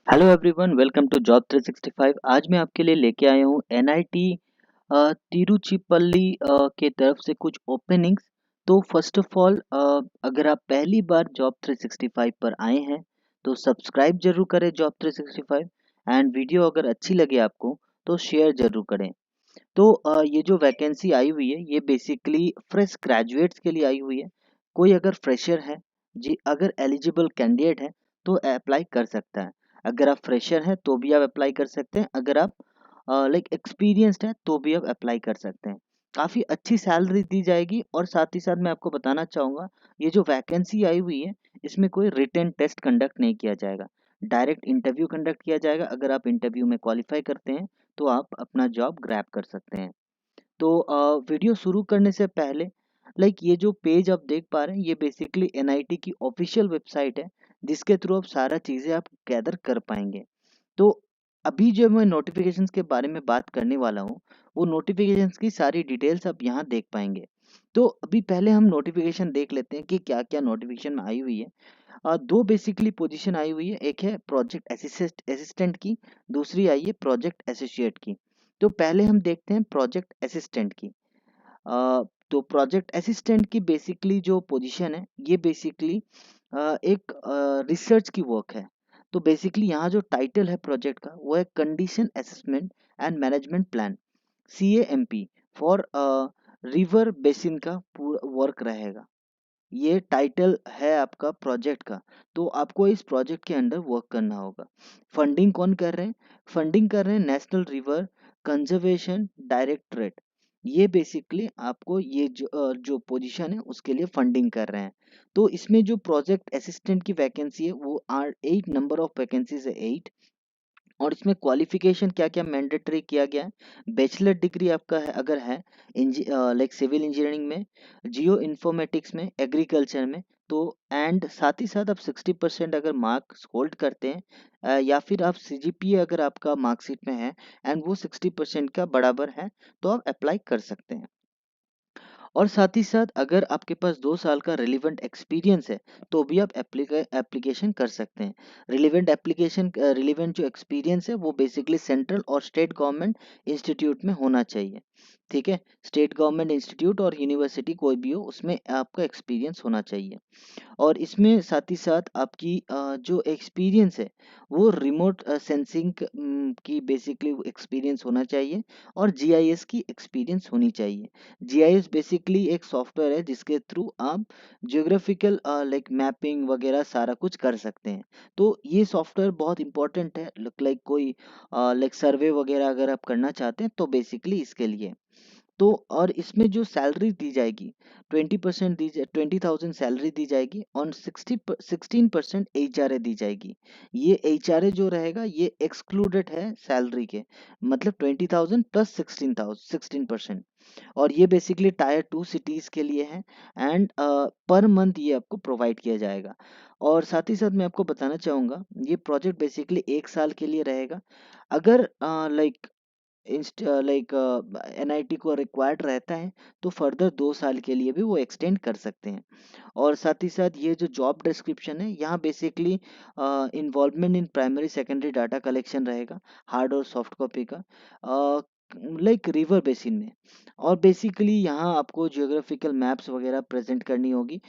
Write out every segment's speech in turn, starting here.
Hello everyone, welcome to job 365। आज मैं आपके लिए लेके आया हूँ एनआईटी तिरुचिपल्ली के तरफ से कुछ ओपनिंग्स। तो फर्स्ट ऑफ ऑल, अगर आप पहली बार जॉब 365 पर आए हैं तो सब्सक्राइब जरूर करें जॉब 365। एंड वीडियो अगर अच्छी लगे आपको तो शेयर जरूर करें। तो ये जो वैकेंसी आई हुई है ये बेसिकली फ्रेश ग्रेजुएट्स के लिए आई हुई है। कोई अगर फ्रेशर है जी, अगर एलिजिबल कैंडिडेट है तो अप्लाई कर सकता है। अगर आप फ्रेशर हैं तो भी आप अप्लाई कर सकते हैं, अगर आप लाइक एक्सपीरियंस्ड है तो भी आप अप्लाई कर सकते हैं। काफ़ी अच्छी सैलरी दी जाएगी और साथ ही साथ मैं आपको बताना चाहूँगा, ये जो वैकेंसी आई हुई है इसमें कोई रिटन टेस्ट कंडक्ट नहीं किया जाएगा, डायरेक्ट इंटरव्यू कंडक्ट किया जाएगा। अगर आप इंटरव्यू में क्वालिफाई करते हैं तो आप अपना जॉब ग्रैब कर सकते हैं। तो वीडियो शुरू करने से पहले, लाइक ये जो पेज आप देख पा रहे हैं ये बेसिकली एनआईटी की ऑफिशियल वेबसाइट है, जिसके थ्रू आप सारा चीज़ें आप गैदर कर पाएंगे। तो अभी जो मैं नोटिफिकेशंस के बारे में बात करने वाला हूँ, वो नोटिफिकेशंस की सारी डिटेल्स आप यहाँ देख पाएंगे। तो अभी पहले हम नोटिफिकेशन देख लेते हैं कि क्या क्या नोटिफिकेशन में आई हुई है। दो बेसिकली पोजीशन आई हुई है, एक है प्रोजेक्ट असिस्टेंट की, दूसरी आई है प्रोजेक्ट एसोसिएट की। तो पहले हम देखते हैं प्रोजेक्ट असिस्टेंट की। तो प्रोजेक्ट असिस्टेंट की बेसिकली जो पोजीशन है ये बेसिकली एक रिसर्च की वर्क है। तो बेसिकली यहाँ जो टाइटल है प्रोजेक्ट का वो है condition assessment and management plan, CAMP for river basin का पूरा वर्क रहेगा। ये टाइटल है आपका प्रोजेक्ट का। तो आपको इस प्रोजेक्ट के अंडर वर्क करना होगा। फंडिंग कौन कर रहे हैं? फंडिंग कर रहे हैं नेशनल रिवर कंजर्वेशन डायरेक्टरेट। ये बेसिकली आपको ये जो पोजीशन है उसके लिए फंडिंग कर रहे हैं। तो इसमें जो प्रोजेक्ट असिस्टेंट की वैकेंसी है वो 8 नंबर ऑफ वैकेंसीज है, 8। और इसमें क्वालिफिकेशन क्या क्या मैंडेटरी किया गया है? बैचलर डिग्री आपका है अगर है लाइक सिविल इंजीनियरिंग में, जियो इन्फॉर्मेटिक्स में, एग्रीकल्चर में, तो एंड साथ ही साथ आप 60% अगर मार्क्स होल्ड करते हैं, या फिर आप CGPA अगर आपका मार्कशीट में है एंड वो 60% का बराबर है, तो आप अप्लाई कर सकते हैं। और साथ ही साथ अगर आपके पास 2 साल का रिलेवेंट एक्सपीरियंस है तो भी आप एप्लीकेशन कर सकते हैं। रिलेवेंट जो एक्सपीरियंस है वो बेसिकली सेंट्रल और स्टेट गवर्नमेंट इंस्टीट्यूट में होना चाहिए। ठीक है, स्टेट गवर्नमेंट इंस्टीट्यूट और यूनिवर्सिटी कोई भी हो उसमें आपका एक्सपीरियंस होना चाहिए। और इसमें साथ ही साथ आपकी जो एक्सपीरियंस है वो रिमोट सेंसिंग की बेसिकली एक्सपीरियंस होना चाहिए और जीआईएस की एक्सपीरियंस होनी चाहिए। जीआईएस बेसिकली एक सॉफ्टवेयर है जिसके थ्रू आप जियोग्राफिकल लाइक मैपिंग वगैरह सारा कुछ कर सकते हैं। तो ये सॉफ्टवेयर बहुत इंपॉर्टेंट है, लाइक कोई लाइक सर्वे वगैरह अगर आप करना चाहते हैं तो बेसिकली इसके लिए। तो और इसमें जो सैलरी दी जाएगी 20% 20,000 सैलरी दी जाएगी और 16% HRA दी जाएगी। ये HRA जो रहेगा ये एक्सक्लूडेड है सैलरी के, मतलब 20,000 प्लस 16% और ये बेसिकली टायर 2 सिटीज के लिए है। एंड पर मंथ ये आपको प्रोवाइड किया जाएगा। और साथ ही साथ मैं आपको बताना चाहूँगा ये प्रोजेक्ट बेसिकली 1 साल के लिए रहेगा। अगर लाइक लाइक एनआईटी को रिक्वायर्ड रहता है तो फर्दर 2 साल के लिए भी वो एक्सटेंड कर सकते हैं। और साथ ही साथ ये जो जॉब डिस्क्रिप्शन है यहाँ basically involvement in primary secondary data collection रहेगा, हार्ड और सॉफ्ट कॉपी का, लाइक रिवर बेसिन में। और बेसिकली यहाँ आपको जियोग्राफिकल मैप्स वगैरह प्रेजेंट करनी होगी,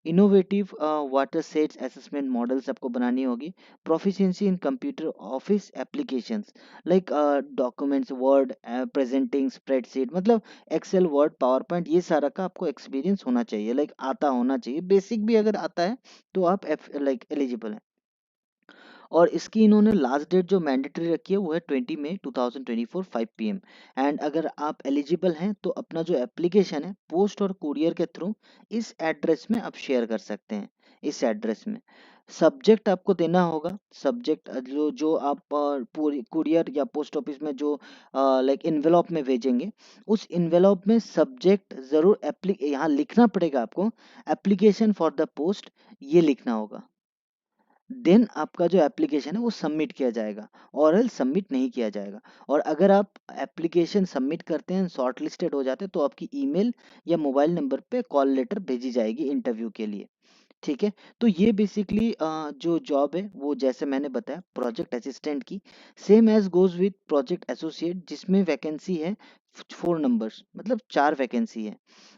innovative water sets assessment models आपको बनानी होगी, प्रोफिशिएंसी इन computer office applications like documents word presenting spreadsheet, मतलब एक्सेल वर्ड पावर पॉइंट, ये सारा का आपको एक्सपीरियंस होना चाहिए, लाइक आता होना चाहिए। बेसिक भी अगर आता है तो आप लाइक एलिजिबल हैं। और इसकी इन्होंने लास्ट डेट जो मैंडेटरी रखी है वो है 20 मई 2024 5 PM। एंड अगर आप एलिजिबल हैं तो अपना जो एप्लीकेशन है पोस्ट और कुरियर के थ्रू इस एड्रेस में आप शेयर कर सकते हैं। इस एड्रेस में सब्जेक्ट आपको देना होगा, सब्जेक्ट जो जो आप पूरी कुरियर या पोस्ट ऑफिस में जो लाइक इन्वेलॉप में भेजेंगे, उस इन्वेलॉप में सब्जेक्ट ज़रूर यहाँ लिखना पड़ेगा आपको, एप्लीकेशन फॉर द पोस्ट, ये लिखना होगा। देन आपका जो एप्लीकेशन है वो सबमिट किया जाएगा, और एल्स सबमिट नहीं किया जाएगा। और अगर आप एप्लीकेशन सबमिट करते हैं, शॉर्ट लिस्टेड हो जाते हैं, तो आपकी ईमेल या मोबाइल नंबर पे कॉल लेटर भेजी जाएगी इंटरव्यू के लिए। ठीक है। तो ये बेसिकली जो जॉब है वो जैसे मैंने बताया प्रोजेक्ट असिस्टेंट की, same as goes with project associate, जिसमें वैकेंसी है 4 नंबर्स, मतलब 4 वैकेंसी है,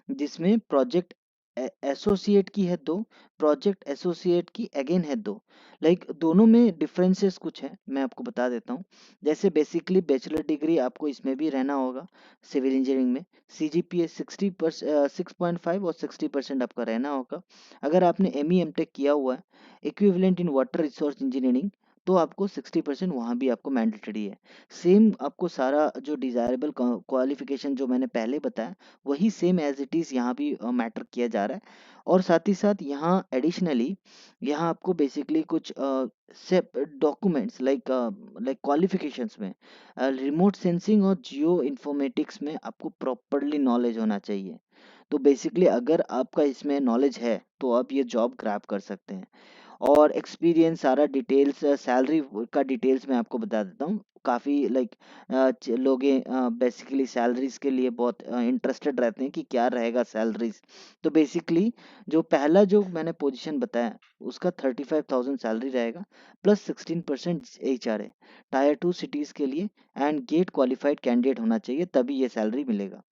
जिसमें प्रोजेक्ट एसोसिएट की है 2, प्रोजेक्ट एसोसिएट की अगेन है 2। लाइक दोनों में डिफरेंसेस कुछ है, मैं आपको बता देता हूँ। जैसे बेसिकली बैचलर डिग्री आपको इसमें भी रहना होगा सिविल इंजीनियरिंग में, CGPA 6.5 और 60% आपका रहना होगा। अगर आपने ME एमटेक किया हुआ है equivalent in water resource engineering, तो आपको 60% वहाँ भी आपको मैंडेटरी है। सेम आपको सारा जो डिजायरेबल क्वालिफिकेशन जो मैंने पहले बताया वही सेम एज इट इज़ यहाँ भी मैटर किया जा रहा है। और साथ ही साथ यहाँ एडिशनली यहाँ आपको बेसिकली कुछ डॉक्यूमेंट्स लाइक क्वालिफिकेशंस में रिमोट सेंसिंग और जियो इन्फॉर्मेटिक्स में आपको प्रॉपरली नॉलेज होना चाहिए। तो बेसिकली अगर आपका इसमें नॉलेज है तो आप ये जॉब ग्रैब कर सकते हैं। और एक्सपीरियंस सारा डिटेल्स, सैलरी का डिटेल्स मैं आपको बता देता हूँ। काफ़ी लाइक लोग बेसिकली सैलरीज के लिए बहुत इंटरेस्टेड रहते हैं कि क्या रहेगा सैलरीज। तो बेसिकली जो पहला जो मैंने पोजीशन बताया उसका 35,000 सैलरी रहेगा, प्लस 16% HR है, टायर 2 सिटीज़ के लिए, एंड गेट क्वालिफाइड कैंडिडेट होना चाहिए तभी ये सैलरी मिलेगा।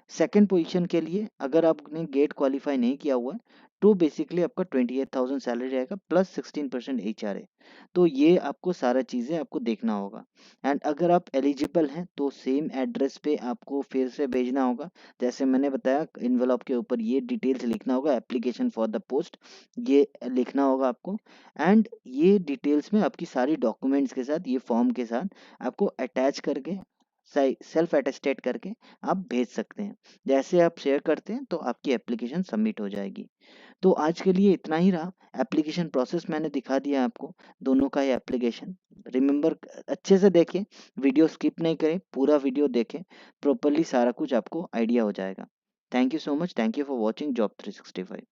सेकंड पोजीशन के लिए अगर आपने गेट क्वालिफाई नहीं किया हुआ है तो बेसिकली आपका 28,000 सैलरी रहेगा, प्लस 16% HR है। तो ये आपको सारा चीज़ें आपको देखना होगा। एंड अगर आप एलिजिबल हैं तो सेम एड्रेस पे आपको फिर से भेजना होगा। जैसे मैंने बताया इन्वेलप के ऊपर ये डिटेल्स लिखना होगा, एप्लीकेशन फॉर द पोस्ट ये लिखना होगा आपको। एंड ये डिटेल्स में आपकी सारी डॉक्यूमेंट्स के साथ, ये फॉर्म के साथ आपको अटैच करके सेल्फ अटेस्टेट करके आप भेज सकते हैं। जैसे आप शेयर करते हैं तो आपकी एप्लीकेशन सबमिट हो जाएगी। तो आज के लिए इतना ही रहा। एप्लीकेशन प्रोसेस मैंने दिखा दिया आपको, दोनों का ही एप्लीकेशन। रिमेंबर अच्छे से देखें, वीडियो स्किप नहीं करें, पूरा वीडियो देखें, प्रॉपरली सारा कुछ आपको आइडिया हो जाएगा। Thank you so much, thank you for watching job 365।